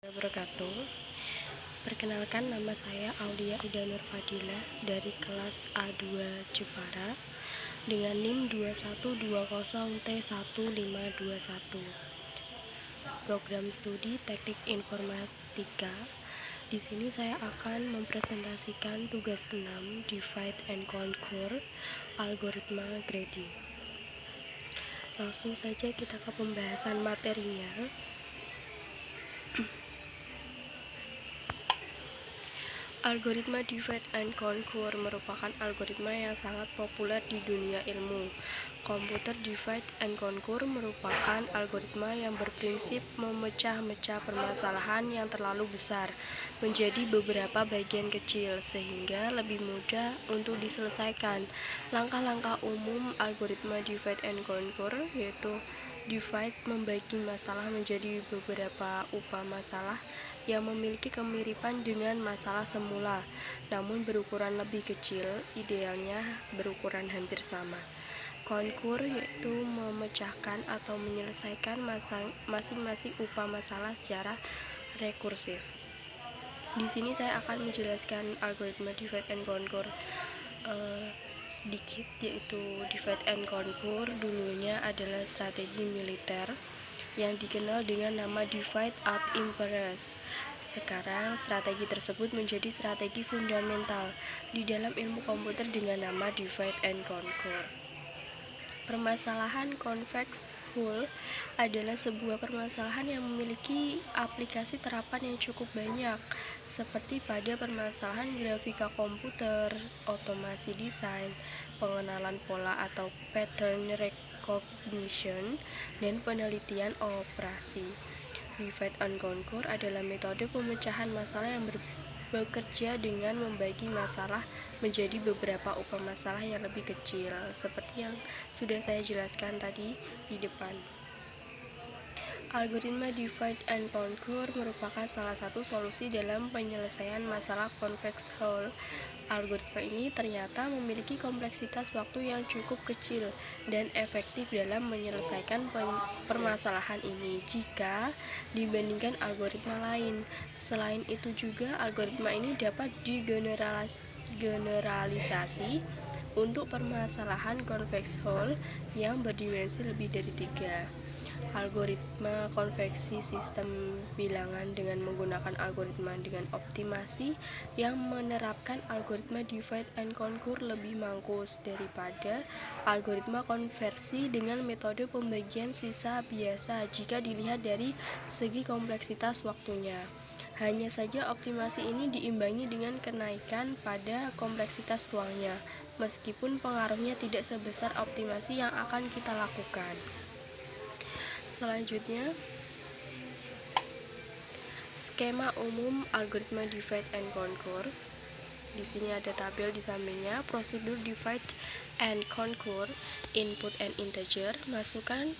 Wabarakatuh. Perkenalkan, nama saya Aulia Ida Nur Fadila dari kelas A2 Jepara dengan NIM 2120T1521. Program studi Teknik Informatika. Di sini saya akan mempresentasikan tugas 6 Divide and Conquer algoritma grading. Langsung saja kita ke pembahasan materinya. Algoritma Divide and Conquer merupakan algoritma yang sangat populer di dunia ilmu. Komputer Divide and Conquer merupakan algoritma yang berprinsip memecah-mecah permasalahan yang terlalu besar menjadi beberapa bagian kecil sehingga lebih mudah untuk diselesaikan. Langkah-langkah umum algoritma Divide and Conquer yaitu divide, membagi masalah menjadi beberapa masalah yang memiliki kemiripan dengan masalah semula, namun berukuran lebih kecil, idealnya berukuran hampir sama. Conquer yaitu memecahkan atau menyelesaikan masing-masing masalah secara rekursif. Di sini saya akan menjelaskan algoritma Divide and Conquer sedikit, yaitu Divide and Conquer dulunya adalah strategi militer yang dikenal dengan nama Divide ad Imperes. Sekarang strategi tersebut menjadi strategi fundamental di dalam ilmu komputer dengan nama Divide and Conquer. Permasalahan convex hull adalah sebuah permasalahan yang memiliki aplikasi terapan yang cukup banyak, seperti pada permasalahan grafika komputer, otomasi desain, pengenalan pola atau pattern recognition, dan penelitian operasi. Divide and Conquer adalah metode pemecahan masalah yang bekerja dengan membagi masalah menjadi beberapa masalah yang lebih kecil, seperti yang sudah saya jelaskan tadi di depan. Algoritma Divide and Conquer merupakan salah satu solusi dalam penyelesaian masalah convex hull. Algoritma ini ternyata memiliki kompleksitas waktu yang cukup kecil dan efektif dalam menyelesaikan permasalahan ini jika dibandingkan algoritma lain. Selain itu juga algoritma ini dapat digeneralisasi untuk permasalahan convex hull yang berdimensi lebih dari 3. Algoritma konveksi sistem bilangan dengan menggunakan algoritma dengan optimasi yang menerapkan algoritma Divide and Conquer lebih mangkus daripada algoritma konversi dengan metode pembagian sisa biasa jika dilihat dari segi kompleksitas waktunya. Hanya saja optimasi ini diimbangi dengan kenaikan pada kompleksitas ruangnya, meskipun pengaruhnya tidak sebesar optimasi yang akan kita lakukan. Selanjutnya, skema umum algoritma Divide and Conquer. Di sini ada tabel di sampingnya. Prosedur Divide and Conquer, input and integer, masukan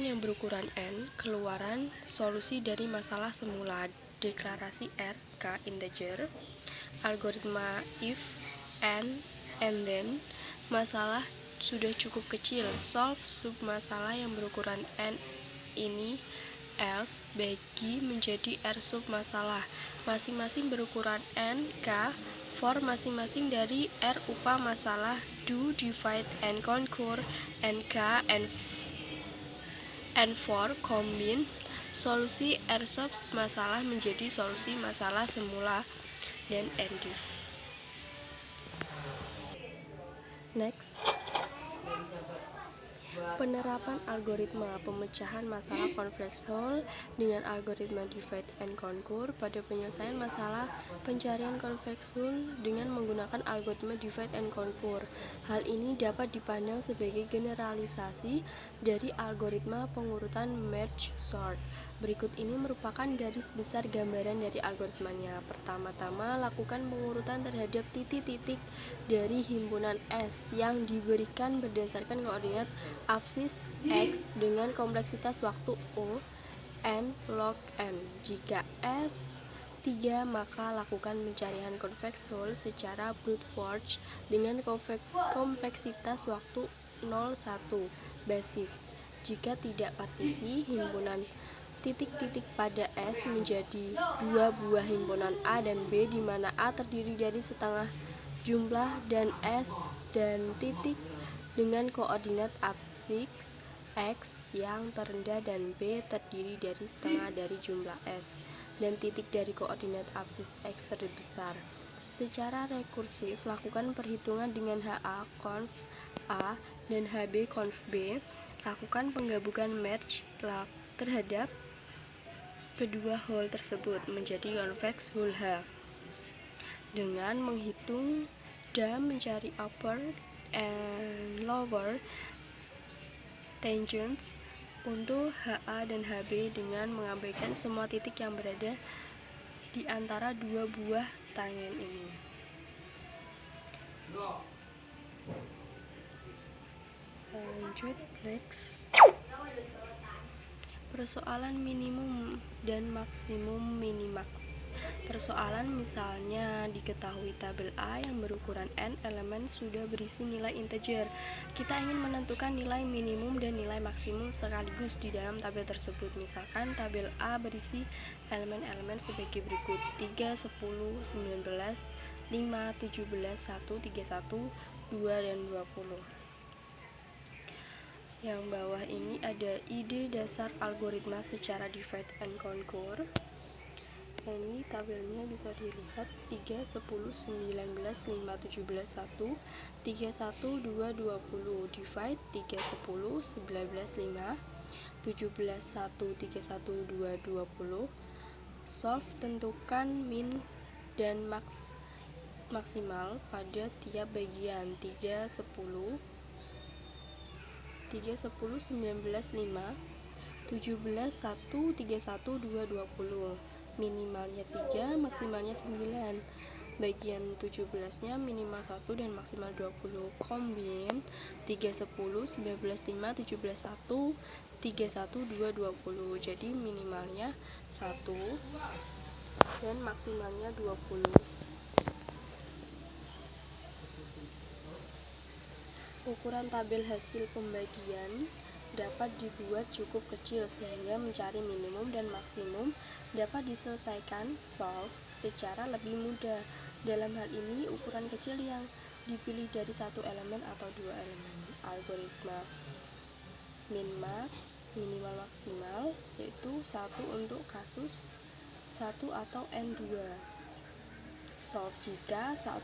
yang berukuran n, keluaran solusi dari masalah semula, deklarasi r, k integer, algoritma if, and then, masalah sudah cukup kecil, solve submasalah yang berukuran n ini, else, bagi menjadi r submasalah masing-masing berukuran n, k, for masing-masing dari r masalah, do, divide and conquer, and k, and for, combine solusi r submasalah menjadi solusi masalah semula, dan end if. Next, penerapan algoritma pemecahan masalah convex hull dengan algoritma Divide and Conquer pada penyelesaian masalah pencarian convex hull dengan menggunakan algoritma Divide and Conquer. Hal ini dapat dipandang sebagai generalisasi dari algoritma pengurutan merge sort. Berikut ini merupakan garis besar gambaran dari algoritmanya. Pertama-tama, lakukan pengurutan terhadap titik-titik dari himpunan S yang diberikan berdasarkan koordinat absis X dengan kompleksitas waktu O, n log n. Jika S 3, maka lakukan pencarian convex hull secara brute force dengan kompleksitas waktu 0,1 basis. Jika tidak partisi himpunan Titik-titik pada S menjadi dua buah himpunan A dan B, di mana A terdiri dari setengah jumlah dan S dan titik dengan koordinat absis X yang terendah dan B terdiri dari setengah dari jumlah S dan titik dari koordinat absis X terbesar. Secara rekursif, lakukan perhitungan dengan HA conv A dan HB conv B. Lakukan penggabungan merge terhadap kedua whole tersebut menjadi convex whole H dengan menghitung dan mencari upper and lower tangents untuk HA dan HB dengan mengabaikan semua titik yang berada di antara dua buah tangen ini. Lanjut, next. Persoalan minimum dan maksimum minimax. Persoalan misalnya diketahui tabel A yang berukuran n elemen sudah berisi nilai integer. Kita ingin menentukan nilai minimum dan nilai maksimum sekaligus di dalam tabel tersebut. Misalkan tabel A berisi elemen-elemen sebagai berikut: 3, 10, 19, 5, 17, 1, 31, 2, dan 20. Yang bawah ini ada ide dasar algoritma secara divide and conquer. Ini tabelnya bisa dilihat 3, 10, 19, 5, 17, 1, 3, 1, 2, 20. Divide 3, 10, 19, 5, 17, 1, 3, 1, 2, 20. Solve, tentukan min dan maksimal pada tiap bagian. 3, 10, 19, 5, 17, 1, 31, 2, 20. Minimalnya 3, maksimalnya 9. Bagian 17-nya minimal 1 dan maksimal 20. Combine 3, 10, 19, 5, 17, 1, 31, 2, 20. Jadi minimalnya 1 dan maksimalnya 20. Ukuran tabel hasil pembagian dapat dibuat cukup kecil sehingga mencari minimum dan maksimum dapat diselesaikan solve secara lebih mudah. Dalam hal ini, ukuran kecil yang dipilih dari satu elemen atau dua elemen. Algoritma min-max, minimal maksimal, yaitu 1 untuk kasus 1 atau N2. Solve jika 1,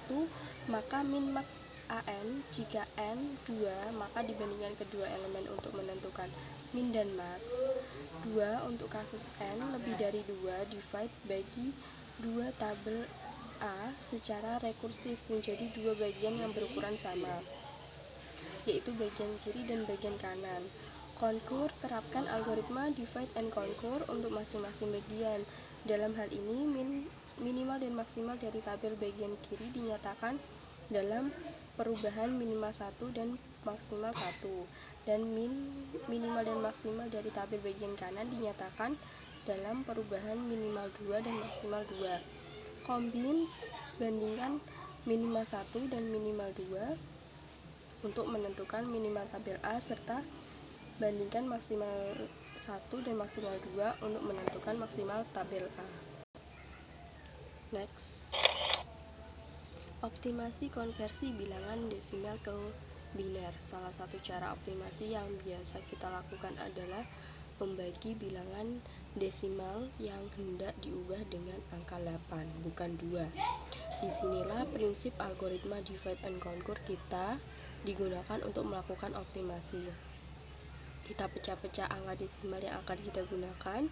maka min-max AN, jika N 2, maka dibandingkan kedua elemen untuk menentukan min dan max. 2 untuk kasus N lebih dari 2, divide bagi 2 tabel A secara rekursif menjadi dua bagian yang berukuran sama, yaitu bagian kiri dan bagian kanan. Conquer, terapkan algoritma divide and conquer untuk masing-masing bagian. Dalam hal ini, minimal dan maksimal dari tabel bagian kiri dinyatakan dalam perubahan minimal 1 dan maksimal 1, dan minimal dan maksimal dari tabel bagian kanan dinyatakan dalam perubahan minimal 2 dan maksimal 2. Combine, bandingkan minimal 1 dan minimal 2 untuk menentukan minimal tabel A, serta bandingkan maksimal 1 dan maksimal 2 untuk menentukan maksimal tabel A. Next. Optimasi konversi bilangan desimal ke biner. Salah satu cara optimasi yang biasa kita lakukan adalah membagi bilangan desimal yang hendak diubah dengan angka 8, bukan 2. Disinilah prinsip algoritma divide and conquer kita digunakan untuk melakukan optimasi. Kita pecah-pecah angka desimal yang akan kita gunakan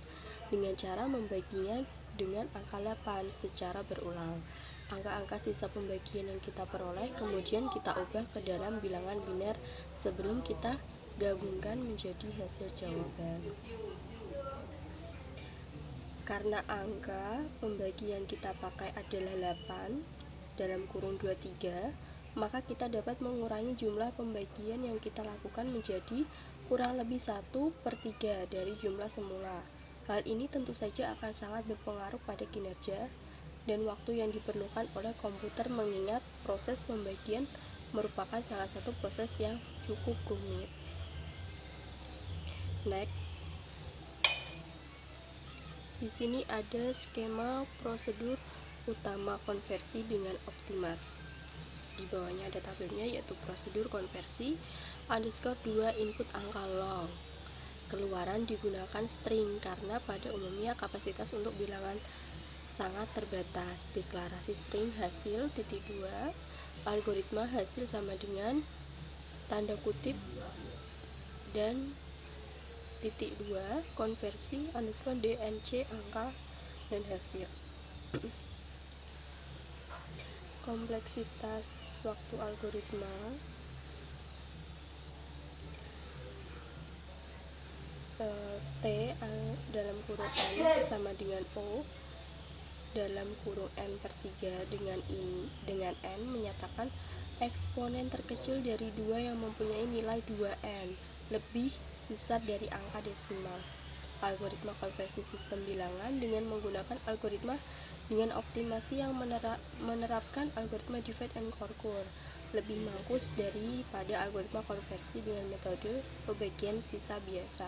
dengan cara membaginya dengan angka 8 secara berulang. Angka-angka sisa pembagian yang kita peroleh kemudian kita ubah ke dalam bilangan biner sebelum kita gabungkan menjadi hasil jawaban. Karena angka pembagian kita pakai adalah 8 dalam kurung 23, maka kita dapat mengurangi jumlah pembagian yang kita lakukan menjadi kurang lebih 1/3 dari jumlah semula. Hal ini tentu saja akan sangat berpengaruh pada kinerja dan waktu yang diperlukan oleh komputer, mengingat proses pembagian merupakan salah satu proses yang cukup rumit. Next. Di sini ada skema prosedur utama konversi dengan Optimas. Di bawahnya ada tabelnya, yaitu prosedur konversi underscore 2 input angka long. Keluaran digunakan string karena pada umumnya kapasitas untuk bilangan sangat terbatas. Deklarasi string hasil titik 2, algoritma hasil sama dengan tanda kutip dan titik 2 konversi underscore dnc angka dan hasil. Kompleksitas waktu algoritma T dalam kurung N sama dengan O dalam kurung N per 3 dengan N menyatakan eksponen terkecil dari 2 yang mempunyai nilai 2N lebih besar dari angka desimal. Algoritma konversi sistem bilangan dengan menggunakan algoritma dengan optimasi yang menerapkan algoritma divide and conquer lebih makus daripada algoritma konversi dengan metode pembagian sisa biasa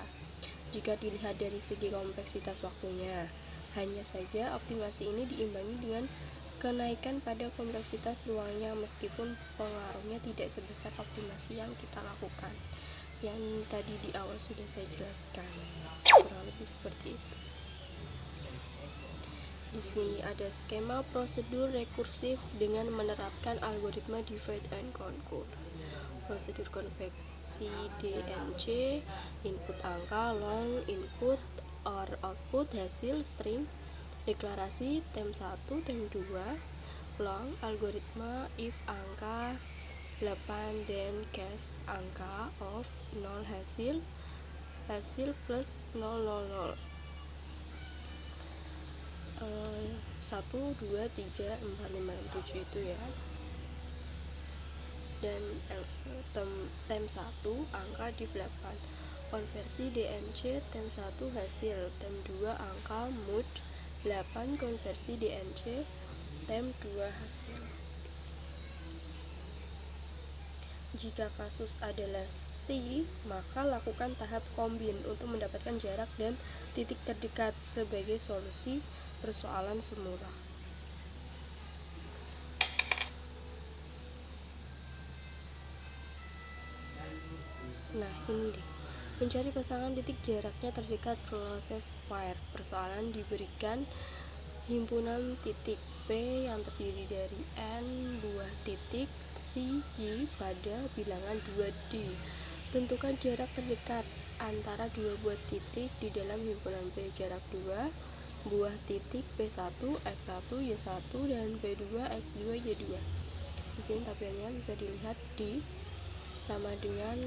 jika dilihat dari segi kompleksitas waktunya. Hanya saja optimasi ini diimbangi dengan kenaikan pada kompleksitas ruangnya meskipun pengaruhnya tidak sebesar optimasi yang kita lakukan, yang tadi di awal sudah saya jelaskan. Kurang lebih seperti itu. Di sini ada skema prosedur rekursif dengan menerapkan algoritma divide and conquer. Prosedur konversi DNC, input angka long, input or output hasil string, deklarasi tem 1, tem 2, long, algoritma if angka 8 then case angka of 0 hasil plus 000 1, 2, 3, 4, 5, 6, 7 itu ya. Dan else tem 1 angka div 8 konversi DNC tem 1 hasil, tem 2 angka mood 8 konversi DNC tem 2 hasil. Jika kasus adalah C, maka lakukan tahap kombin untuk mendapatkan jarak dan titik terdekat sebagai solusi persoalan semula. Nah, ini deh. Mencari pasangan titik jaraknya terdekat proses pair. Persoalan diberikan himpunan titik P yang terdiri dari N buah titik C, Y pada bilangan 2D. Tentukan jarak terdekat antara dua buah titik di dalam himpunan P. Jarak 2 buah titik P1, X1, Y1 dan P2, X2, Y2. Di sini tabelnya bisa dilihat di sama dengan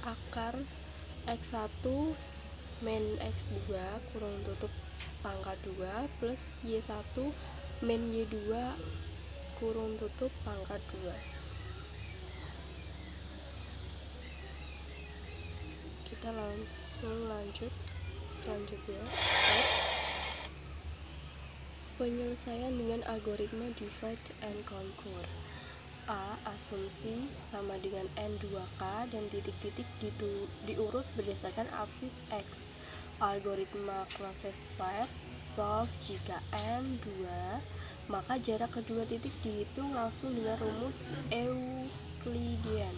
akar X1 min X2 kurung tutup pangkat 2 plus Y1 min Y2 kurung tutup pangkat 2. Kita langsung lanjut selanjutnya. Next, penyelesaian dengan algoritma divide and conquer. A. Asumsi sama dengan N2K dan titik-titik diurut berdasarkan absis X. Algoritma closest pair. Solve jika N 2, maka jarak kedua titik dihitung langsung dengan rumus Euclidean.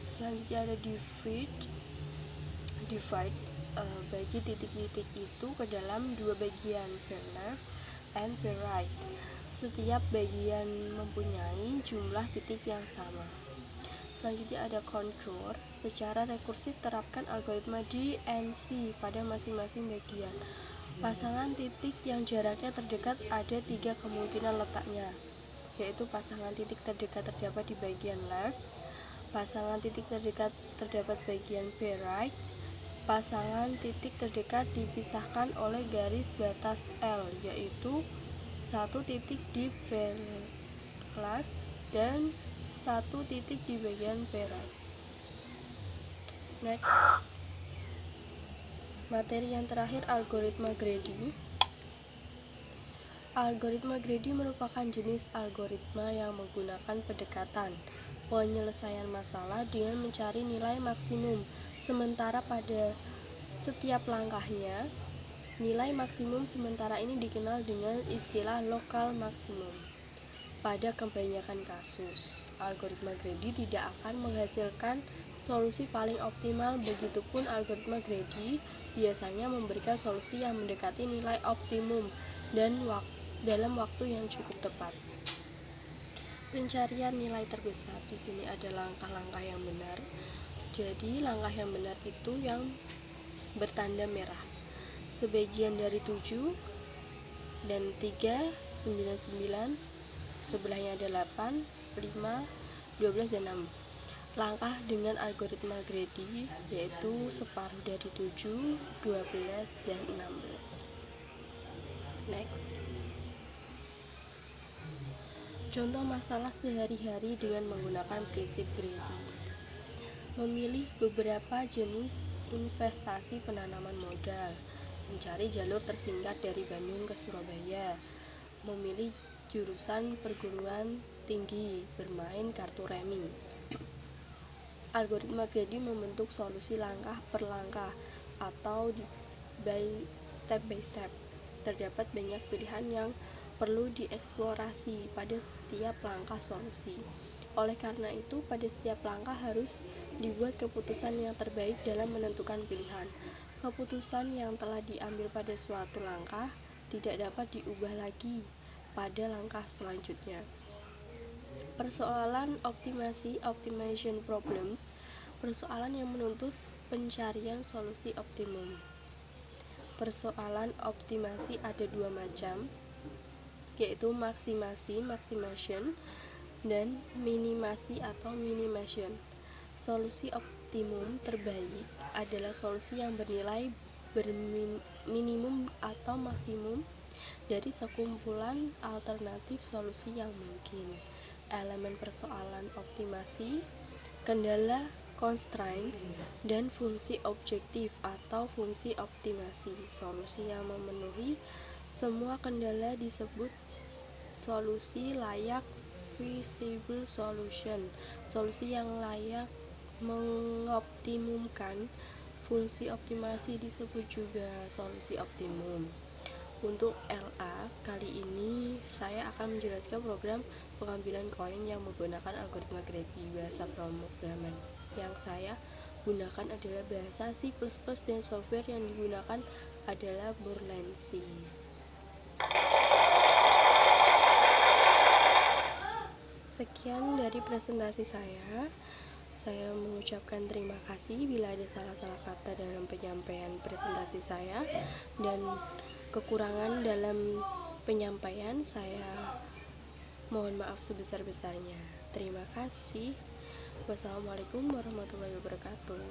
Selanjutnya ada divide bagi titik-titik itu ke dalam dua bagian, pair left and pair right. Setiap bagian mempunyai jumlah titik yang sama. Selanjutnya ada conquer. Secara rekursif terapkan algoritma DNC pada masing-masing bagian. Pasangan titik yang jaraknya terdekat ada 3 kemungkinan letaknya, yaitu pasangan titik terdekat terdapat di bagian left, pasangan titik terdekat terdapat bagian pair right, pasangan titik terdekat dipisahkan oleh garis batas L, yaitu satu titik di pair left dan satu titik di bagian pair right. Next, materi yang terakhir, algoritma greedy. Algoritma greedy merupakan jenis algoritma yang menggunakan pendekatan penyelesaian masalah dengan mencari nilai maksimum, sementara pada setiap langkahnya. Nilai maksimum sementara ini dikenal dengan istilah lokal maksimum. Pada kebanyakan kasus, algoritma greedy tidak akan menghasilkan solusi paling optimal. Begitupun algoritma greedy biasanya memberikan solusi yang mendekati nilai optimum dan dalam waktu yang cukup tepat. Pencarian nilai terbesar di sini ada langkah-langkah yang benar. Jadi langkah yang benar itu yang bertanda merah. Sebagian dari 7 dan 3, 9, 9, sebelahnya ada 8, 5, 12, dan 6. Langkah dengan algoritma greedy yaitu separuh dari 7, 12, dan 16. Next. Contoh masalah sehari-hari dengan menggunakan prinsip greedy. Memilih beberapa jenis investasi penanaman modal, mencari jalur tersingkat dari Bandung ke Surabaya, memilih jurusan perguruan tinggi, bermain kartu remi. Algoritma greedy membentuk solusi langkah per langkah atau step by step. Terdapat banyak pilihan yang perlu dieksplorasi pada setiap langkah solusi. Oleh karena itu, pada setiap langkah harus dibuat keputusan yang terbaik dalam menentukan pilihan. Keputusan yang telah diambil pada suatu langkah tidak dapat diubah lagi pada langkah selanjutnya. Persoalan optimasi (optimization problems), persoalan yang menuntut pencarian solusi optimum. Persoalan optimasi ada dua macam, yaitu maksimasi (maximization) dan minimasi atau minimization. Solusi optimum terbaik adalah solusi yang bernilai minimum atau maksimum dari sekumpulan alternatif solusi yang mungkin. Elemen persoalan optimasi, kendala, constraints, dan fungsi objektif atau fungsi optimasi. Solusi yang memenuhi semua kendala disebut solusi layak feasible solution. Solusi yang layak mengoptimumkan fungsi optimasi disebut juga solusi optimum. Untuk LA, kali ini saya akan menjelaskan program pengambilan koin yang menggunakan algoritma greedy bahasa pemrograman. Yang saya gunakan adalah bahasa C++ dan software yang digunakan adalah Borland-C. Sekian dari presentasi saya. Saya mengucapkan terima kasih bila ada salah-salah kata dalam penyampaian presentasi saya dan kekurangan dalam penyampaian saya mohon maaf sebesar-besarnya. Terima kasih. Wassalamualaikum warahmatullahi wabarakatuh.